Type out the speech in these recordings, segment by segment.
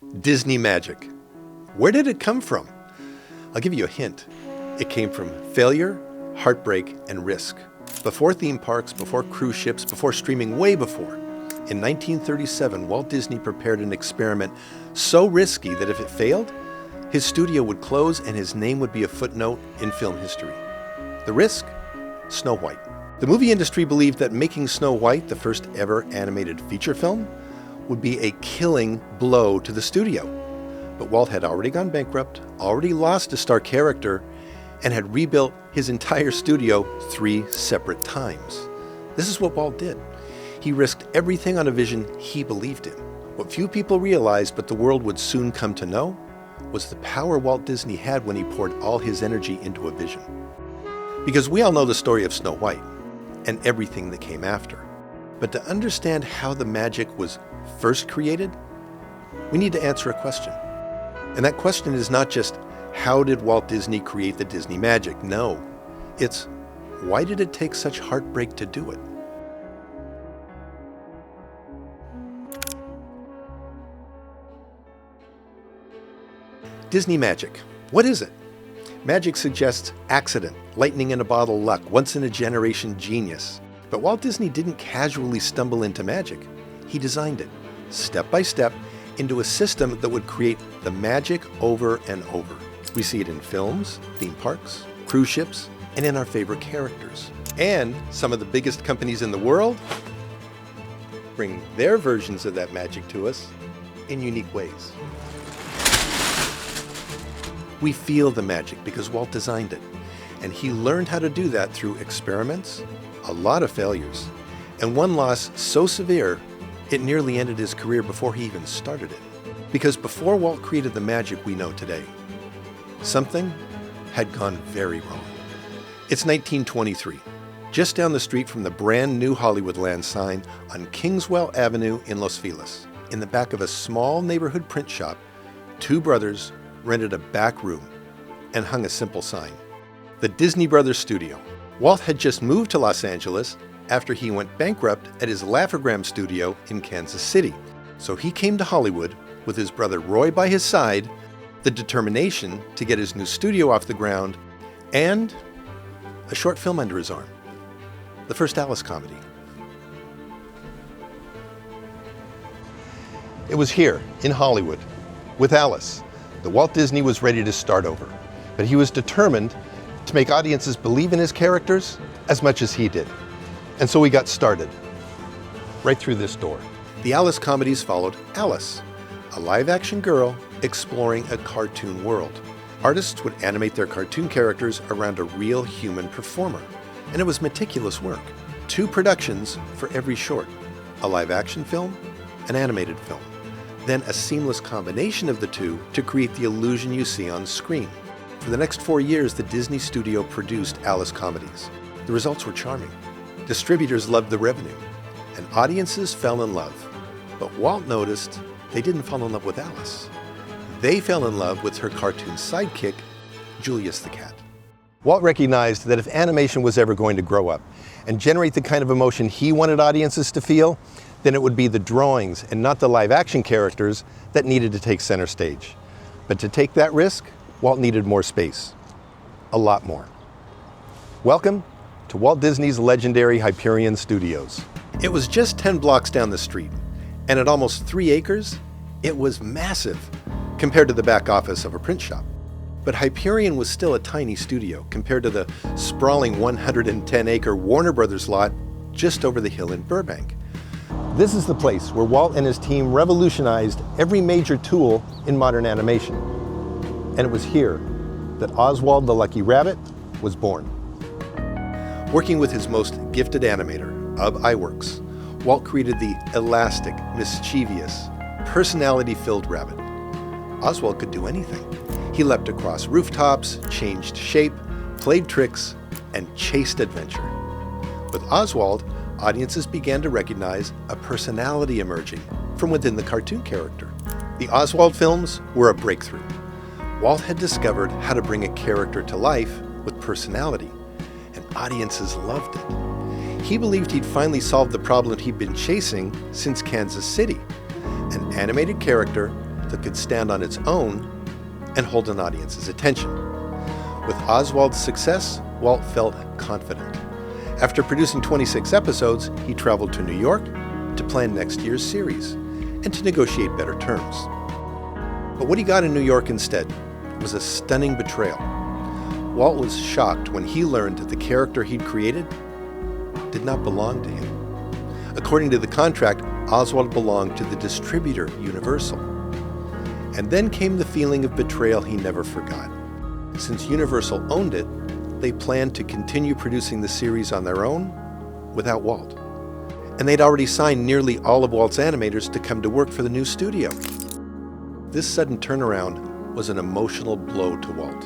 Disney magic. Where did it come from? I'll give you a hint. It came from failure, heartbreak, and risk. Before theme parks, before cruise ships, before streaming, way before. In 1937, Walt Disney prepared an experiment so risky that if it failed, his studio would close and his name would be a footnote in film history. The risk? Snow White. The movie industry believed that making Snow White, the first ever animated feature film, would be a killing blow to the studio. But Walt had already gone bankrupt, already lost a star character, and had rebuilt his entire studio 3 separate times. This is what Walt did. He risked everything on a vision he believed in. What few people realized, but the world would soon come to know, was the power Walt Disney had when he poured all his energy into a vision. Because we all know the story of Snow White and everything that came after. But to understand how the magic was first created, we need to answer a question. And that question is not just, how did Walt Disney create the Disney magic? No, it's, why did it take such heartbreak to do it? Disney magic. What is it? Magic suggests accident, lightning in a bottle luck, once-in-a-generation genius. But Walt Disney didn't casually stumble into magic. He designed it, step by step, into a system that would create the magic over and over. We see it in films, theme parks, cruise ships, and in our favorite characters. And some of the biggest companies in the world bring their versions of that magic to us in unique ways. We feel the magic because Walt designed it, and he learned how to do that through experiments, a lot of failures, and one loss so severe it nearly ended his career before he even started it. Because before Walt created the magic we know today, something had gone very wrong. It's 1923, just down the street from the brand new Hollywoodland sign on Kingswell Avenue in Los Feliz. In the back of a small neighborhood print shop, 2 brothers rented a back room and hung a simple sign. The Disney Brothers Studio. Walt had just moved to Los Angeles after he went bankrupt at his Laugh-O-Gram studio in Kansas City. So he came to Hollywood with his brother Roy by his side, the determination to get his new studio off the ground, and a short film under his arm, the first Alice comedy. It was here, in Hollywood, with Alice, that Walt Disney was ready to start over. But he was determined to make audiences believe in his characters as much as he did. And so he got started, right through this door. The Alice comedies followed Alice, a live-action girl exploring a cartoon world. Artists would animate their cartoon characters around a real human performer, and it was meticulous work. 2 productions for every short, a live-action film, an animated film, then a seamless combination of the 2 to create the illusion you see on screen. For the next 4 years, the Disney studio produced Alice comedies. The results were charming. Distributors loved the revenue, and audiences fell in love. But Walt noticed they didn't fall in love with Alice. They fell in love with her cartoon sidekick, Julius the cat. Walt recognized that if animation was ever going to grow up and generate the kind of emotion he wanted audiences to feel, then it would be the drawings and not the live-action characters that needed to take center stage. But to take that risk, Walt needed more space. A lot more. Welcome to Walt Disney's legendary Hyperion Studios. It was just 10 blocks down the street, and at almost 3 acres, it was massive compared to the back office of a print shop. But Hyperion was still a tiny studio compared to the sprawling 110-acre Warner Brothers lot just over the hill in Burbank. This is the place where Walt and his team revolutionized every major tool in modern animation. And it was here that Oswald the Lucky Rabbit was born. Working with his most gifted animator, Ub Iwerks, Walt created the elastic, mischievous, personality-filled rabbit. Oswald could do anything. He leapt across rooftops, changed shape, played tricks, and chased adventure. With Oswald, audiences began to recognize a personality emerging from within the cartoon character. The Oswald films were a breakthrough. Walt had discovered how to bring a character to life with personality, and audiences loved it. He believed he'd finally solved the problem he'd been chasing since Kansas City, an animated character that could stand on its own and hold an audience's attention. With Oswald's success, Walt felt confident. After producing 26 episodes, he traveled to New York to plan next year's series and to negotiate better terms. But what he got in New York instead was a stunning betrayal. Walt was shocked when he learned that the character he'd created did not belong to him. According to the contract, Oswald belonged to the distributor, Universal. And then came the feeling of betrayal he never forgot. Since Universal owned it, they planned to continue producing the series on their own without Walt. And they'd already signed nearly all of Walt's animators to come to work for the new studio. This sudden turnaround was an emotional blow to Walt.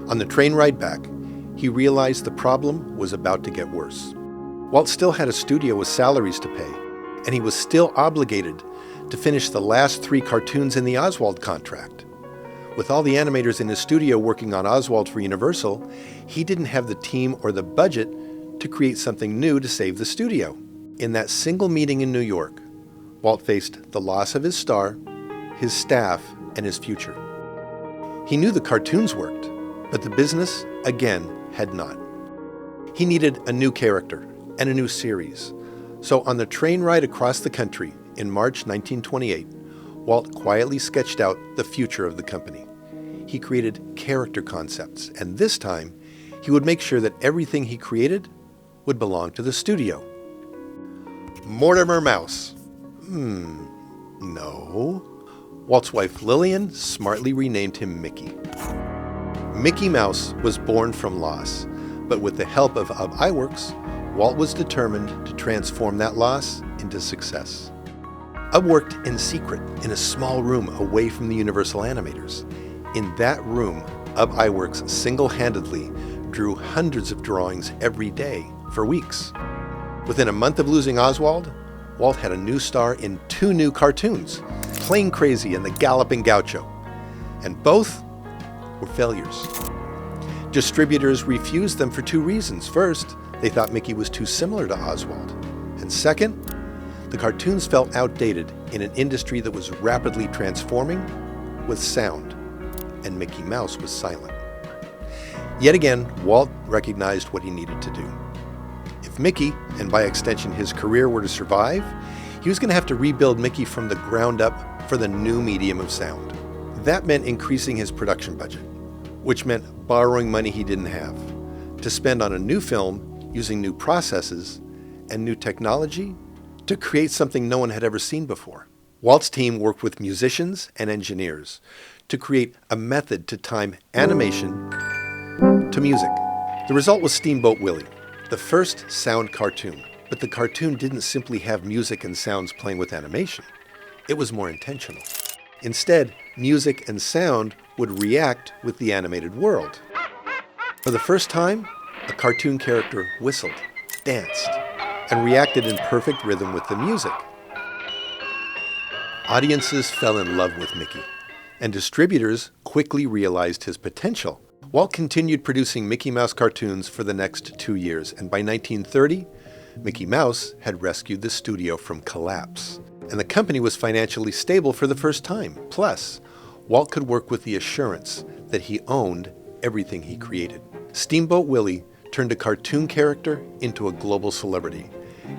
On the train ride back, he realized the problem was about to get worse. Walt still had a studio with salaries to pay, and he was still obligated to finish the last 3 cartoons in the Oswald contract. With all the animators in his studio working on Oswald for Universal, he didn't have the team or the budget to create something new to save the studio. In that single meeting in New York, Walt faced the loss of his star, his staff, and his future. He knew the cartoons worked, but the business, again, had not. He needed a new character and a new series. So on the train ride across the country in March 1928, Walt quietly sketched out the future of the company. He created character concepts, and this time, he would make sure that everything he created would belong to the studio. Mortimer Mouse. No. Walt's wife Lillian smartly renamed him Mickey. Mickey Mouse was born from loss, but with the help of iWorks, Walt was determined to transform that loss into success. UB worked in secret in a small room away from the Universal animators. In that room, UB iWorks single-handedly drew hundreds of drawings every day for weeks. Within a month of losing Oswald, Walt had a new star in 2 new cartoons, Plain Crazy and The Galloping Gaucho, and both were failures. Distributors refused them for 2 reasons. First, they thought Mickey was too similar to Oswald. And second, the cartoons felt outdated in an industry that was rapidly transforming with sound, and Mickey Mouse was silent. Yet again, Walt recognized what he needed to do. If Mickey, and by extension his career, were to survive, he was going to have to rebuild Mickey from the ground up for the new medium of sound. That meant increasing his production budget, which meant borrowing money he didn't have, to spend on a new film using new processes and new technology to create something no one had ever seen before. Walt's team worked with musicians and engineers to create a method to time animation to music. The result was Steamboat Willie, the first sound cartoon. But the cartoon didn't simply have music and sounds playing with animation. It was more intentional. Instead, music and sound would react with the animated world. For the first time, a cartoon character whistled, danced, and reacted in perfect rhythm with the music. Audiences fell in love with Mickey, and distributors quickly realized his potential. Walt continued producing Mickey Mouse cartoons for the next 2 years, and by 1930, Mickey Mouse had rescued the studio from collapse, and the company was financially stable for the first time. Plus, Walt could work with the assurance that he owned everything he created. Steamboat Willie turned a cartoon character into a global celebrity,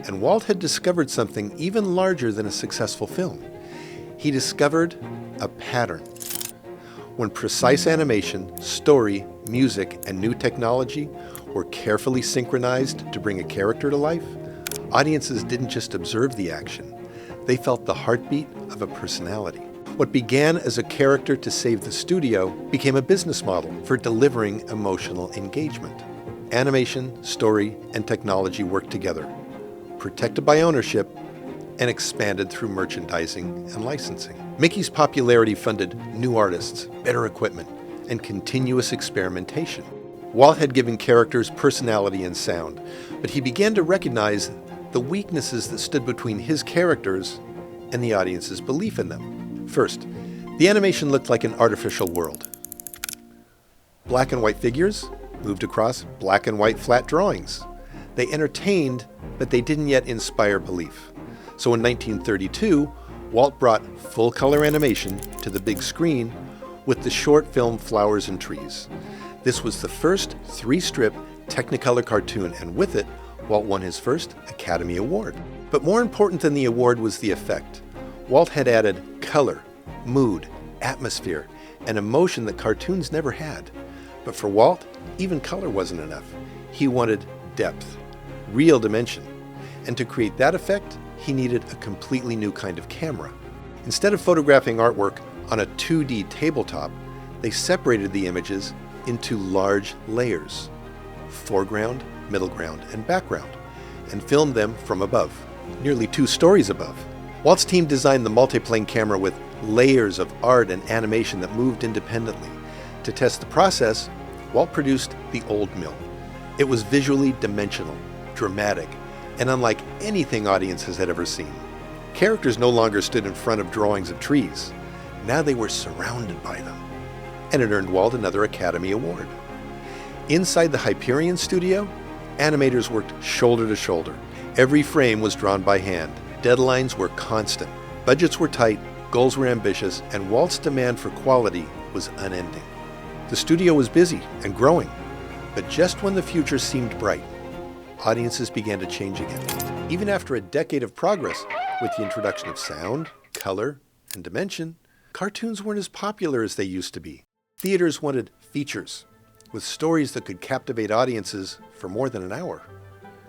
and Walt had discovered something even larger than a successful film. He discovered a pattern. When precise animation, story, music, and new technology were carefully synchronized to bring a character to life, audiences didn't just observe the action, they felt the heartbeat of a personality. What began as a character to save the studio became a business model for delivering emotional engagement. Animation, story, and technology worked together, protected by ownership, and expanded through merchandising and licensing. Mickey's popularity funded new artists, better equipment, and continuous experimentation. Walt had given characters personality and sound, but he began to recognize the weaknesses that stood between his characters and the audience's belief in them. First, the animation looked like an artificial world. Black and white figures moved across black and white flat drawings. They entertained, but they didn't yet inspire belief. So in 1932, Walt brought full-color animation to the big screen with the short film Flowers and Trees. This was the first 3-strip Technicolor cartoon, and with it, Walt won his first Academy Award. But more important than the award was the effect. Walt had added color, mood, atmosphere, and emotion that cartoons never had. But for Walt, even color wasn't enough. He wanted depth, real dimension. And to create that effect, he needed a completely new kind of camera. Instead of photographing artwork on a 2D tabletop, they separated the images into large layers, foreground, middle ground, and background, and filmed them from above, nearly 2 stories above. Walt's team designed the multiplane camera with layers of art and animation that moved independently. To test the process, Walt produced the Old Mill. It was visually dimensional, dramatic, and unlike anything audiences had ever seen. Characters no longer stood in front of drawings of trees. Now they were surrounded by them. And it earned Walt another Academy Award. Inside the Hyperion studio, animators worked shoulder to shoulder. Every frame was drawn by hand. Deadlines were constant. Budgets were tight, goals were ambitious, and Walt's demand for quality was unending. The studio was busy and growing, but just when the future seemed bright, audiences began to change again. Even after a decade of progress, with the introduction of sound, color, and dimension, cartoons weren't as popular as they used to be. Theaters wanted features, with stories that could captivate audiences for more than an hour.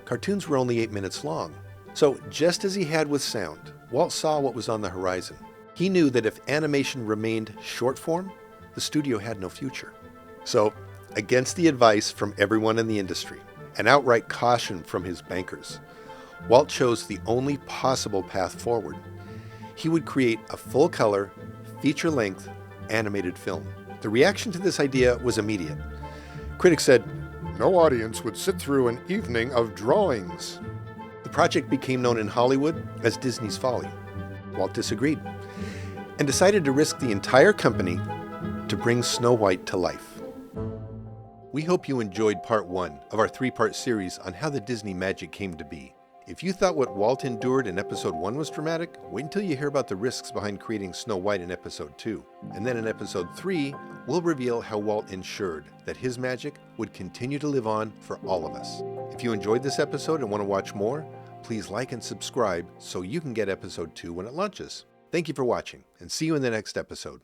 Cartoons were only 8 minutes long. So, just as he had with sound, Walt saw what was on the horizon. He knew that if animation remained short form, the studio had no future. So, against the advice from everyone in the industry, and outright caution from his bankers, Walt chose the only possible path forward. He would create a full-color, feature-length animated film. The reaction to this idea was immediate. Critics said, "No audience would sit through an evening of drawings." The project became known in Hollywood as Disney's Folly. Walt disagreed and decided to risk the entire company to bring Snow White to life. We hope you enjoyed part 1 of our 3-part series on how the Disney magic came to be. If you thought what Walt endured in episode 1 was dramatic, wait until you hear about the risks behind creating Snow White in episode 2. And then in episode 3, we'll reveal how Walt ensured that his magic would continue to live on for all of us. If you enjoyed this episode and want to watch more, please like and subscribe so you can get episode 2 when it launches. Thank you for watching, and see you in the next episode.